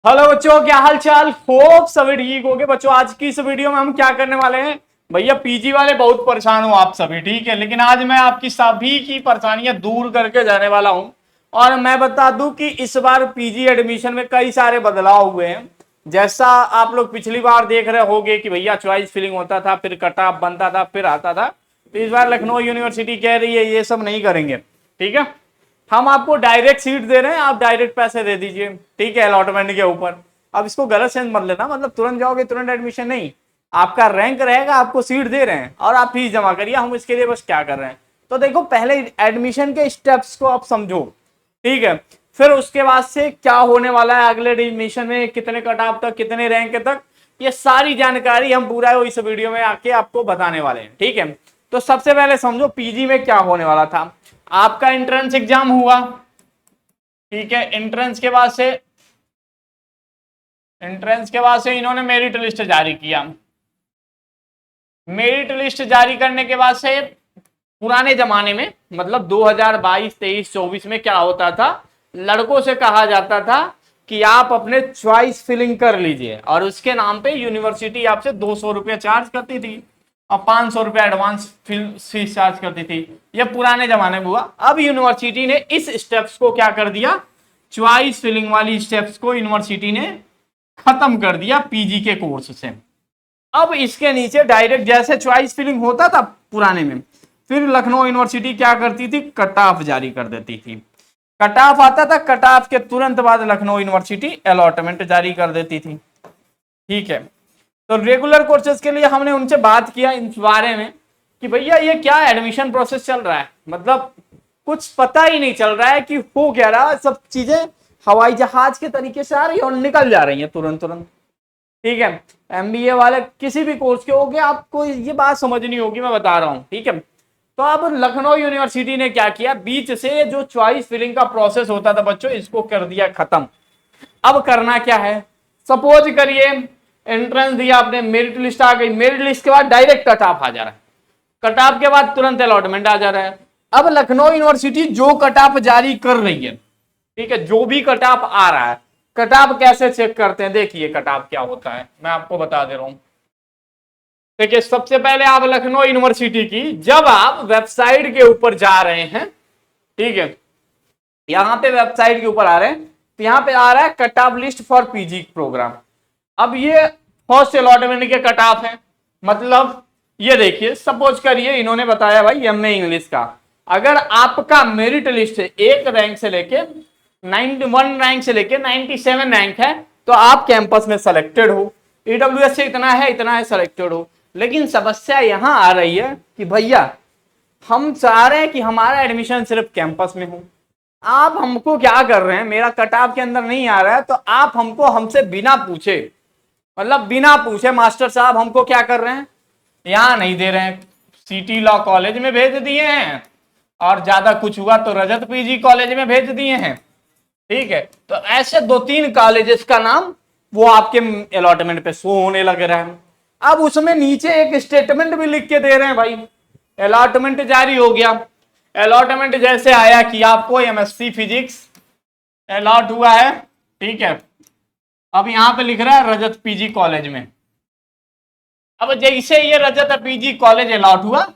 Hello बच्चों, क्या हाल चाल। होप सभी ठीक होंगे। बच्चों आज की इस वीडियो में हम क्या करने वाले हैं, भैया पीजी वाले बहुत परेशान हो आप सभी, ठीक है, लेकिन आज मैं आपकी सभी की परेशानियां दूर करके जाने वाला हूं। और मैं बता दूं कि इस बार पीजी एडमिशन में कई सारे बदलाव हुए हैं। जैसा आप लोग पिछली बार देख रहे होंगे कि भैया चॉइस फिलिंग होता था, फिर कट ऑफ बनता था, फिर आता था। तो इस बार लखनऊ यूनिवर्सिटी कह रही है ये सब नहीं करेंगे, ठीक है। हम आपको डायरेक्ट सीट दे रहे हैं, आप डायरेक्ट पैसे दे दीजिए, ठीक है, अलॉटमेंट के ऊपर। अब इसको गलत सेंस मत लेना, मतलब तुरंत जाओगे तुरंत एडमिशन नहीं। आपका रैंक रहेगा, आपको सीट दे रहे हैं और आप फीस जमा करिए, हम इसके लिए बस क्या कर रहे हैं। तो देखो पहले एडमिशन के स्टेप्स को आप समझो, ठीक है। फिर उसके बाद से क्या होने वाला है अगले एडमिशन में, कितने कट ऑफ तक, कितने रैंक तक, ये सारी जानकारी हम पूरा इस वीडियो में आके आपको बताने वाले हैं, ठीक है। तो सबसे पहले समझो पीजी में क्या होने वाला था। आपका एंट्रेंस एग्जाम हुआ, ठीक है। एंट्रेंस के बाद से इन्होंने मेरिट लिस्ट जारी किया। मेरिट लिस्ट जारी करने के बाद से पुराने जमाने में मतलब 2022, 23, 24 में क्या होता था, लड़कों से कहा जाता था कि आप अपने चॉइस फिलिंग कर लीजिए और उसके नाम पे यूनिवर्सिटी आपसे 200 रुपया चार्ज करती थी और 500 रुपया एडवांस फीस चार्ज करती थी। ये पुराने जमाने में हुआ। अब यूनिवर्सिटी ने इस स्टेप्स को क्या कर दिया, चॉइस फिलिंग वाली स्टेप्स को यूनिवर्सिटी ने खत्म कर दिया पीजी के कोर्स से। अब इसके नीचे डायरेक्ट जैसे चॉइस फिलिंग होता था पुराने में, फिर लखनऊ यूनिवर्सिटी क्या करती थी, कट ऑफ जारी कर देती थी। कट ऑफ आता था, कट ऑफ के तुरंत बाद लखनऊ यूनिवर्सिटी अलॉटमेंट जारी कर देती थी, ठीक है। तो रेगुलर कोर्सेज के लिए हमने उनसे बात किया इस बारे में कि भैया ये क्या एडमिशन प्रोसेस चल रहा है, मतलब कुछ पता ही नहीं चल रहा है कि हो क्या रहा है। सब चीजें हवाई जहाज के तरीके से आ रही है और निकल जा रही है तुरंत तुरंत, ठीक है। एमबीए वाले किसी भी कोर्स के होगे, आपको ये बात समझनी होगी, मैं बता रहा हूं, ठीक है। तो अब लखनऊ यूनिवर्सिटी ने क्या किया, बीच से जो चॉइस फिलिंग का प्रोसेस होता था बच्चों, इसको कर दिया खत्म। अब करना क्या है, सपोज करिए एंट्रेंस दिया आपने, मेरिट लिस्ट आ गई, मेरिट लिस्ट के बाद डायरेक्ट कट ऑफ आ जा रहा है, कट ऑफ के बाद तुरंत अलॉटमेंट आ जा रहा है। अब लखनऊ यूनिवर्सिटी जो कट ऑफ जारी कर रही है, ठीक है, जो भी कट ऑफ आ रहा है, कट ऑफ कैसे चेक करते हैं, देखिए कट ऑफ क्या होता है, मैं आपको बता दे रहा हूं। देखिए सबसे पहले आप लखनऊ यूनिवर्सिटी की जब आप वेबसाइट के ऊपर जा रहे हैं, ठीक है, यहां पे वेबसाइट के ऊपर आ रहे हैं, तो यहां पे आ रहा है cut off list for PG programme. अब ये फर्स्ट अलॉटमेंट के कट ऑफ है, मतलब ये देखिए सपोज करिए इन्होंने बताया भाई एमए इंग्लिश का, अगर आपका मेरिट लिस्ट एक रैंक से लेके 91 रैंक से लेके 97 रैंक है तो आप कैंपस में सेलेक्टेड हो, ईडब्ल्यूएस से इतना है सेलेक्टेड हो। लेकिन समस्या यहां आ रही है कि भैया हम चाह रहे हैं कि हमारा एडमिशन सिर्फ कैंपस में हो, आप हमको क्या कर रहे हैं, मेरा कट ऑफ के अंदर नहीं आ रहा है तो आप हमको हमसे बिना पूछे, मतलब बिना पूछे मास्टर साहब हमको क्या कर रहे हैं, यहां नहीं दे रहे हैं, सिटी लॉ कॉलेज में भेज दिए हैं और ज्यादा कुछ हुआ तो रजत पीजी कॉलेज में भेज दिए हैं, ठीक है। तो ऐसे 2-3 कॉलेजेस का नाम वो आपके अलॉटमेंट पे शो होने लग रहा है। अब उसमें नीचे एक स्टेटमेंट भी लिख के दे रहे हैं भाई, अलॉटमेंट जारी हो गया, अलॉटमेंट जैसे आया कि आपको एमएससी फिजिक्स अलॉट हुआ है, ठीक है। अब यहां पे लिख रहा है रजत पीजी कॉलेज में। अब जैसे ये रजत पीजी कॉलेज अलॉट हुआ,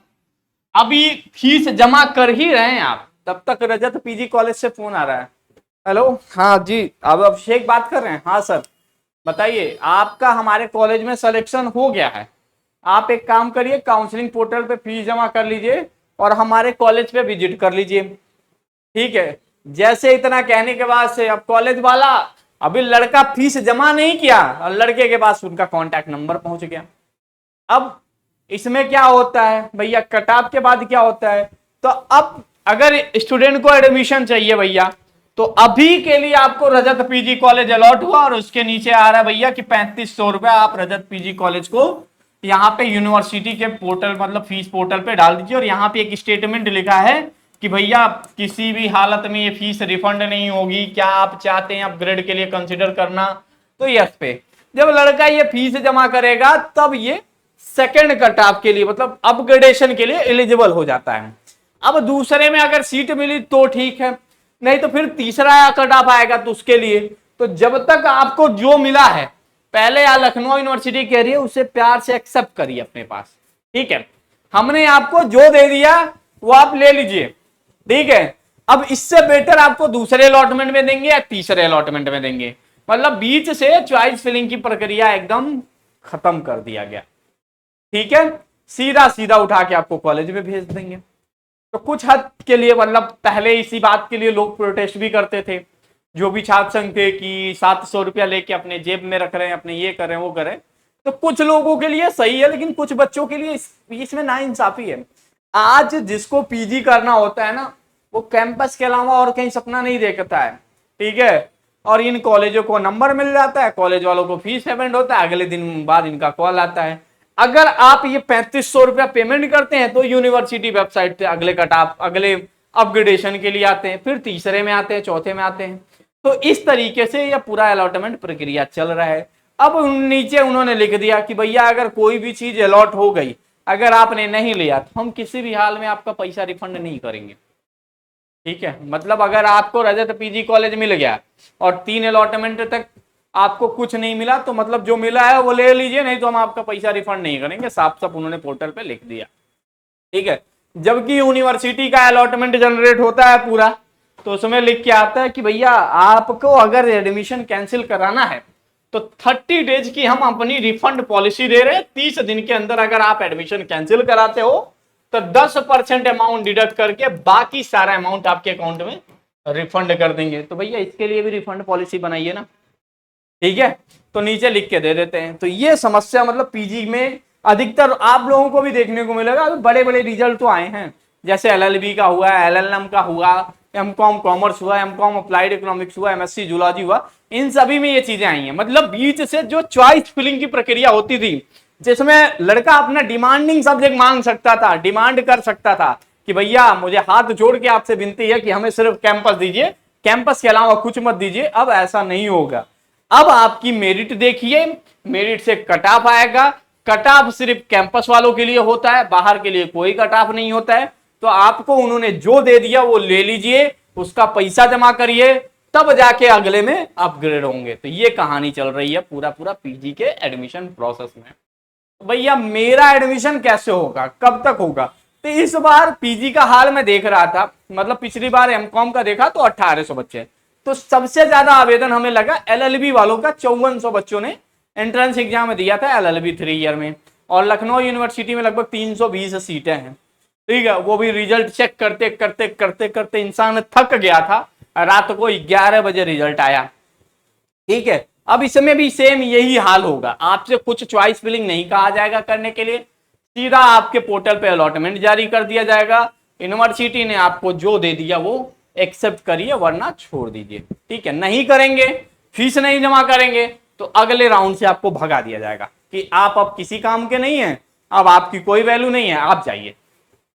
अभी फीस जमा कर ही रहे हैं आप, तब तक रजत पीजी कॉलेज से फोन आ रहा है, हेलो हाँ जी अब अभिषेक बात कर रहे हैं, हाँ सर बताइए आपका हमारे कॉलेज में सिलेक्शन हो गया है, आप एक काम करिए काउंसलिंग पोर्टल पे फीस जमा कर लीजिए और हमारे कॉलेज पे विजिट कर लीजिए, ठीक है। जैसे इतना कहने के बाद से अब कॉलेज वाला, अभी लड़का फीस जमा नहीं किया और लड़के के पास उनका कॉन्टैक्ट नंबर पहुंच गया। अब इसमें क्या होता है भैया, कट ऑफ के बाद क्या होता है, तो अब अगर स्टूडेंट को एडमिशन चाहिए भैया, तो अभी के लिए आपको रजत पीजी कॉलेज अलॉट हुआ और उसके नीचे आ रहा है भैया कि 3500 रुपया आप रजत पीजी कॉलेज को यहाँ पे यूनिवर्सिटी के पोर्टल मतलब फीस पोर्टल पे डाल दीजिए और यहाँ पे एक स्टेटमेंट लिखा है कि भैया किसी भी हालत में ये फीस रिफंड नहीं होगी, क्या आप चाहते हैं अपग्रेड के लिए कंसिडर करना, तो यस पे जब लड़का ये फीस जमा करेगा तब ये सेकंड कट ऑफ के लिए मतलब अपग्रेडेशन के लिए एलिजिबल हो जाता है। अब दूसरे में अगर सीट मिली तो ठीक है, नहीं तो फिर तीसरा कट ऑफ आएगा तो उसके लिए तो जब तक आपको जो मिला है, पहले या लखनऊ यूनिवर्सिटी कह रही है उसे प्यार से एक्सेप्ट करिए अपने पास, ठीक है। हमने आपको जो दे दिया वो आप ले लीजिए, ठीक है। अब इससे बेटर आपको दूसरे अलॉटमेंट में देंगे या तीसरे अलॉटमेंट में देंगे, मतलब बीच से चॉइस फिलिंग की प्रक्रिया एकदम खत्म कर दिया गया, ठीक है। सीधा सीधा उठा के आपको कॉलेज में भेज देंगे। तो कुछ हद के लिए, मतलब पहले इसी बात के लिए लोग प्रोटेस्ट भी करते थे, जो भी छात्र संघ थे कि 700 रुपया लेके अपने जेब में रख रहे हैं, अपने ये करें वो करें। तो कुछ लोगों के लिए सही है, लेकिन कुछ बच्चों के लिए इसमें नाइंसाफी है। आज जिसको पीजी करना होता है ना, वो कैंपस के अलावा और कहीं सपना नहीं देखता है, ठीक है। और इन कॉलेजों को नंबर मिल जाता है, कॉलेज वालों को फीस पेमेंट होता है, अगले दिन बाद इनका कॉल आता है। अगर आप ये 3500 रुपया पेमेंट करते हैं तो यूनिवर्सिटी वेबसाइट पे अगले कटऑफ, अगले अपग्रेडेशन के लिए आते हैं, फिर तीसरे में आते हैं, चौथे में आते हैं। तो इस तरीके से यह पूरा अलॉटमेंट प्रक्रिया चल रहा है। अब नीचे उन्होंने लिख दिया कि भैया अगर कोई भी चीज अलॉट हो गई, अगर आपने नहीं लिया तो हम किसी भी हाल में आपका पैसा रिफंड नहीं करेंगे, ठीक है। मतलब अगर आपको रजत पीजी कॉलेज मिल गया और 3 अलॉटमेंट तक आपको कुछ नहीं मिला, तो मतलब जो मिला है वो ले लीजिए, नहीं तो हम आपका पैसा रिफंड नहीं करेंगे, साफ साफ उन्होंने पोर्टल पे लिख दिया, ठीक है। जबकि यूनिवर्सिटी का अलॉटमेंट जनरेट होता है पूरा, तो उसमें लिख के आता है कि भैया आपको अगर एडमिशन कैंसिल कराना है तो 30 डेज की हम अपनी रिफंड पॉलिसी दे रहे हैं। 30 दिन के अंदर अगर आप एडमिशन कैंसिल कराते हो तो 10% अमाउंट डिडक्ट करके बाकी सारा अमाउंट आपके अकाउंट में रिफंड कर देंगे। तो भैया इसके लिए भी रिफंड पॉलिसी बनाइए ना, ठीक है। तो नीचे लिख के दे देते हैं। तो ये समस्या मतलब पीजी में अधिकतर आप लोगों को भी देखने को मिलेगा। अभी बड़े बड़े रिजल्ट तो आए हैं, जैसे एलएलबी का हुआ, एलएलएम का हुआ, एमकॉम कॉमर्स हुआ, एमकॉम अप्लाइड इकोनॉमिक्स हुआ, एमएससी जूलॉजी हुआ, इन सभी में ये चीजें आई हैं। मतलब बीच से जो चॉइस फिलिंग की प्रक्रिया होती थी, जिसमें लड़का अपना डिमांडिंग सब्जेक्ट मांग सकता था, डिमांड कर सकता था कि भैया मुझे हाथ जोड़ के आपसे विनती है कि हमें सिर्फ कैंपस दीजिए, कैंपस के अलावा कुछ मत दीजिए। अब ऐसा नहीं होगा। अब आपकी मेरिट देखिए, मेरिट से कट ऑफ आएगा। कट ऑफ सिर्फ कैंपस वालों के लिए होता है, बाहर के लिए कोई कट ऑफ नहीं होता है। तो आपको उन्होंने जो दे दिया वो ले लीजिए, उसका पैसा जमा करिए, तब जाके अगले में अपग्रेड होंगे। तो ये कहानी चल रही है पूरा पूरा पीजी के एडमिशन प्रोसेस में। भैया मेरा एडमिशन कैसे होगा, कब तक होगा? तो इस बार पीजी का हाल मैं देख रहा था, मतलब पिछली बार एमकॉम का देखा तो 1800 बच्चे, तो सबसे ज्यादा आवेदन हमें लगा एलएलबी वालों का। 5400 बच्चों ने एंट्रेंस एग्जाम दिया था एलएलबी 3 ईयर में, और लखनऊ यूनिवर्सिटी में लगभग 320 सीटें हैं, ठीक है। वो भी रिजल्ट चेक करते करते करते करते इंसान थक गया था। रात को 11 बजे रिजल्ट आया, ठीक है। अब इसमें भी सेम यही हाल होगा। आपसे कुछ चॉइस फिलिंग नहीं कहा जाएगा करने के लिए, सीधा आपके पोर्टल पे अलॉटमेंट जारी कर दिया जाएगा। यूनिवर्सिटी ने आपको जो दे दिया वो एक्सेप्ट करिए, वरना छोड़ दीजिए, ठीक है। नहीं करेंगे, फीस नहीं जमा करेंगे, तो अगले राउंड से आपको भगा दिया जाएगा कि आप अब किसी काम के नहीं है, अब आपकी कोई वैल्यू नहीं है, आप जाइए,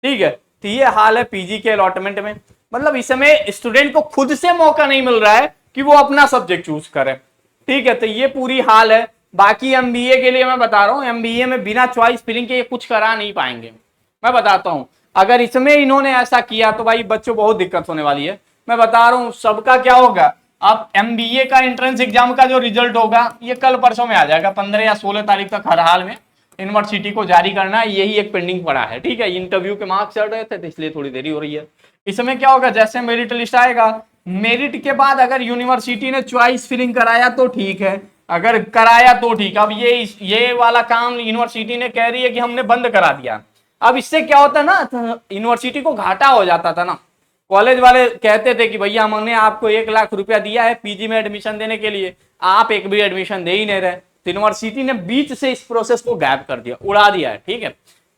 ठीक है। तो ये हाल है पीजी के अलॉटमेंट में। मतलब इस समय स्टूडेंट को खुद से मौका नहीं मिल रहा है कि वो अपना सब्जेक्ट चूज करे, ठीक है। तो ये पूरी हाल है। बाकी एमबीए के लिए मैं बता रहा हूं, एमबीए में बिना चॉइस फिलिंग के ये कुछ करा नहीं पाएंगे। मैं बताता हूं, अगर इसमें इन्होंने ऐसा किया तो भाई बच्चों बहुत दिक्कत होने वाली है। मैं बता रहा हूं सबका क्या होगा। अब एमबीए का एंट्रेंस एग्जाम का जो रिजल्ट होगा ये कल परसों में आ जाएगा, 15 या 16 तारीख तक हर हाल में यूनिवर्सिटी को जारी करना है। यही एक पेंडिंग पड़ा है, ठीक है। इंटरव्यू के मार्क्स चल रहे थे तो इसलिए थोड़ी देरी हो रही है। इसमें क्या होगा, जैसे मेरिट लिस्ट आएगा, मेरिट के बाद अगर यूनिवर्सिटी ने चॉइस फिलिंग कराया तो ठीक है, अगर कराया तो ठीक। अब ये वाला काम यूनिवर्सिटी ने कह रही है कि हमने बंद करा दिया। अब इससे क्या होता है ना, यूनिवर्सिटी को घाटा हो जाता था ना। कॉलेज वाले कहते थे कि भैया हमने आपको 1 लाख रुपया दिया है पीजी में एडमिशन देने के लिए, आप एक भी एडमिशन दे ही नहीं रहे। तो यूनिवर्सिटी ने बीच से इस प्रोसेस को गैप कर दिया, उड़ा दिया है, ठीक है,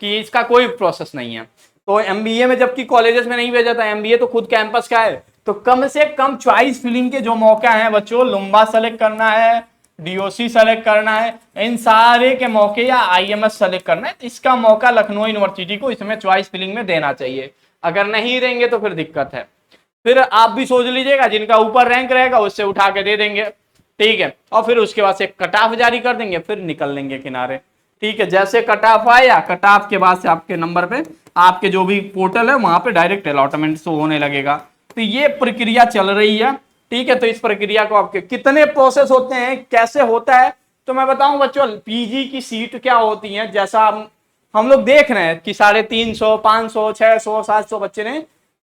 कि इसका कोई प्रोसेस नहीं है। तो एमबीए में जबकि कॉलेजेस में नहीं भेजा था, एमबीए तो खुद कैंपस का है, तो कम से कम चॉइस फिलिंग के जो मौका है बच्चों, लुम्बा सेलेक्ट करना है, डीओसी सेलेक्ट करना है, इन सारे के मौके, या आईएमएस सेलेक्ट करना है, इसका मौका लखनऊ यूनिवर्सिटी को इसमें चॉइस फिलिंग में देना चाहिए। अगर नहीं देंगे तो फिर दिक्कत है। फिर आप भी सोच लीजिएगा, जिनका ऊपर रैंक रहेगा उससे उठा के दे देंगे, ठीक है, और फिर उसके बाद से कट ऑफ जारी कर देंगे, फिर निकल लेंगे किनारे, ठीक है। जैसे कट ऑफ आया, कट ऑफ के बाद से आपके नंबर पे आपके जो भी पोर्टल है वहां पे डायरेक्ट अलॉटमेंट शो होने लगेगा। तो ये प्रक्रिया चल रही है, ठीक है, तो इस प्रक्रिया को आपके कितने प्रोसेस होते हैं, कैसे होता है, तो मैं बताऊं बच्चों, पीजी की सीट क्या होती है। जैसा हम लोग देख रहे हैं कि 350, 500, 600, 700 बच्चे ने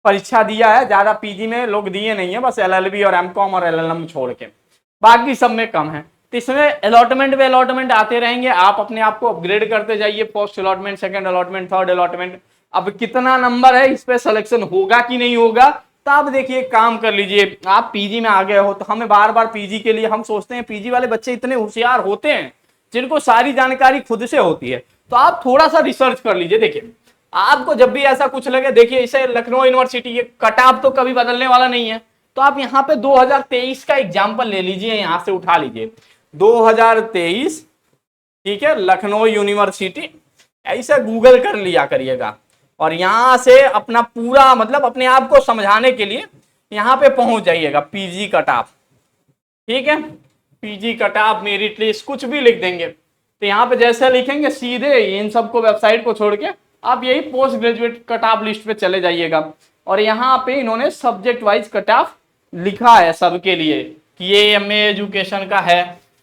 परीक्षा दिया है। ज्यादा पीजी में लोग दिए नहीं है, बस एलएलबी और एमकॉम और एलएलएम छोड़ के, बाकी सब में कम है। तो इसमें अलॉटमेंट पे अलॉटमेंट आते रहेंगे, आप अपने आप को अपग्रेड करते जाइए, first allotment, second allotment, third allotment. अब कितना नंबर है इस पे सिलेक्शन होगा कि नहीं होगा, तो आप देखिए काम कर लीजिए। आप पीजी में आ गए हो तो हमें बार बार पीजी के लिए हम सोचते हैं, पीजी वाले बच्चे इतने होशियार होते हैं जिनको सारी जानकारी खुद से होती है, तो आप थोड़ा सा रिसर्च कर लीजिए। देखिए आपको जब भी ऐसा कुछ लगे, देखिए इसे लखनऊ यूनिवर्सिटी, ये कट ऑफ तो कभी बदलने वाला नहीं है, तो आप यहाँ पे 2023 का एग्जाम्पल ले लीजिए, यहां से उठा लीजिए 2023, ठीक है, लखनऊ यूनिवर्सिटी, ऐसे गूगल कर लिया करिएगा और यहां से अपना पूरा मतलब अपने आप को समझाने के लिए यहां पे पहुंच जाइएगा, पीजी कट ऑफ, ठीक है, PG cut off, merit list, कुछ भी लिख देंगे। तो यहाँ पे जैसे लिखेंगे सीधे इन सबको, वेबसाइट को छोड़ के आप यही post graduate cut off list पे चले जाइएगा। और यहाँ पे इन्होंने सब्जेक्ट वाइज कट ऑफ लिखा है सबके लिए कि ये एमए एजुकेशन का है,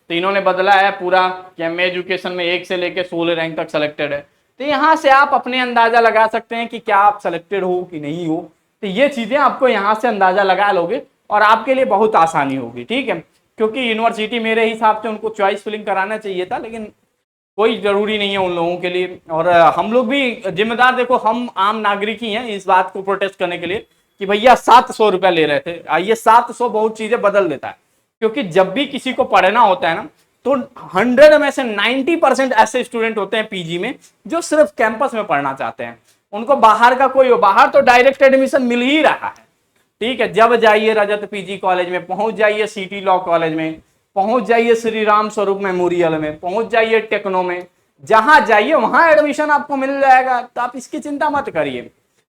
तो इन्होंने बदला है पूरा कि एमए एजुकेशन में 1 से लेकर 16 रैंक तक सिलेक्टेड है। तो यहाँ से आप अपने अंदाजा लगा सकते हैं कि क्या आप सिलेक्टेड हो कि नहीं हो। तो ये चीजें आपको यहाँ से अंदाजा लगा लोगे और आपके लिए बहुत आसानी होगी, ठीक है। क्योंकि यूनिवर्सिटी मेरे हिसाब से उनको चॉइस फिलिंग कराना चाहिए था, लेकिन कोई जरूरी नहीं है उन लोगों के लिए। और हम लोग भी जिम्मेदार, देखो हम आम नागरिक ही हैं इस बात को प्रोटेस्ट करने के लिए कि भैया 700 रुपया ले रहे थे। ये 700 बहुत चीजें बदल देता है, क्योंकि जब भी किसी को पढ़ना होता है ना, तो 100 में से 90% ऐसे स्टूडेंट होते हैं पीजी में जो सिर्फ कैंपस में पढ़ना चाहते हैं। उनको बाहर का कोई, बाहर तो डायरेक्ट एडमिशन मिल ही रहा है, ठीक है। जब जाइए रजत पीजी कॉलेज में, पहुंच जाइए सिटी लॉ कॉलेज में, पहुंच जाइए श्री राम स्वरूप मेमोरियल में, पहुंच जाइए टेक्नो में, जहां जाइए वहां एडमिशन आपको मिल जाएगा। तो आप इसकी चिंता मत करिए,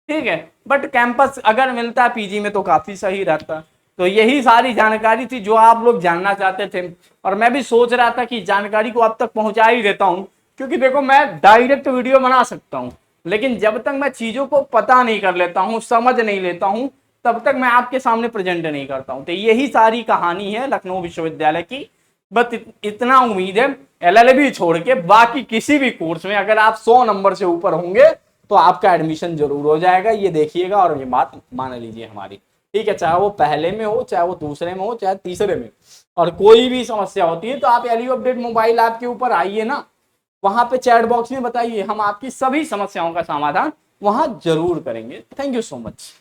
ठीक है। बट कैंपस अगर मिलता है पीजी में तो काफी सही रहता। तो यही सारी जानकारी थी जो आप लोग जानना चाहते थे, और मैं भी सोच रहा था कि जानकारी को आप तक पहुंचा ही देता हूं, क्योंकि देखो मैं डायरेक्ट वीडियो बना सकता हूं, लेकिन जब तक मैं चीजों को पता नहीं कर लेता हूं, समझ नहीं लेता हूं, तब तक मैं आपके सामने प्रेजेंट नहीं करता हूं। तो यही सारी कहानी है लखनऊ विश्वविद्यालय की। बस इतना उम्मीद है, एलएलबी छोड़ के बाकी किसी भी कोर्स में अगर आप 100 नंबर से ऊपर होंगे तो आपका एडमिशन जरूर हो जाएगा, ये देखिएगा और ये बात मान लीजिए हमारी, ठीक है। चाहे वो पहले में हो, चाहे वो दूसरे में हो, चाहे तीसरे में, और कोई भी समस्या होती है तो आप एलयू अपडेट मोबाइल ऐप के ऊपर आइए ना, वहां पे चैट बॉक्स में बताइए, हम आपकी सभी समस्याओं का समाधान वहां जरूर करेंगे। Thank you so much.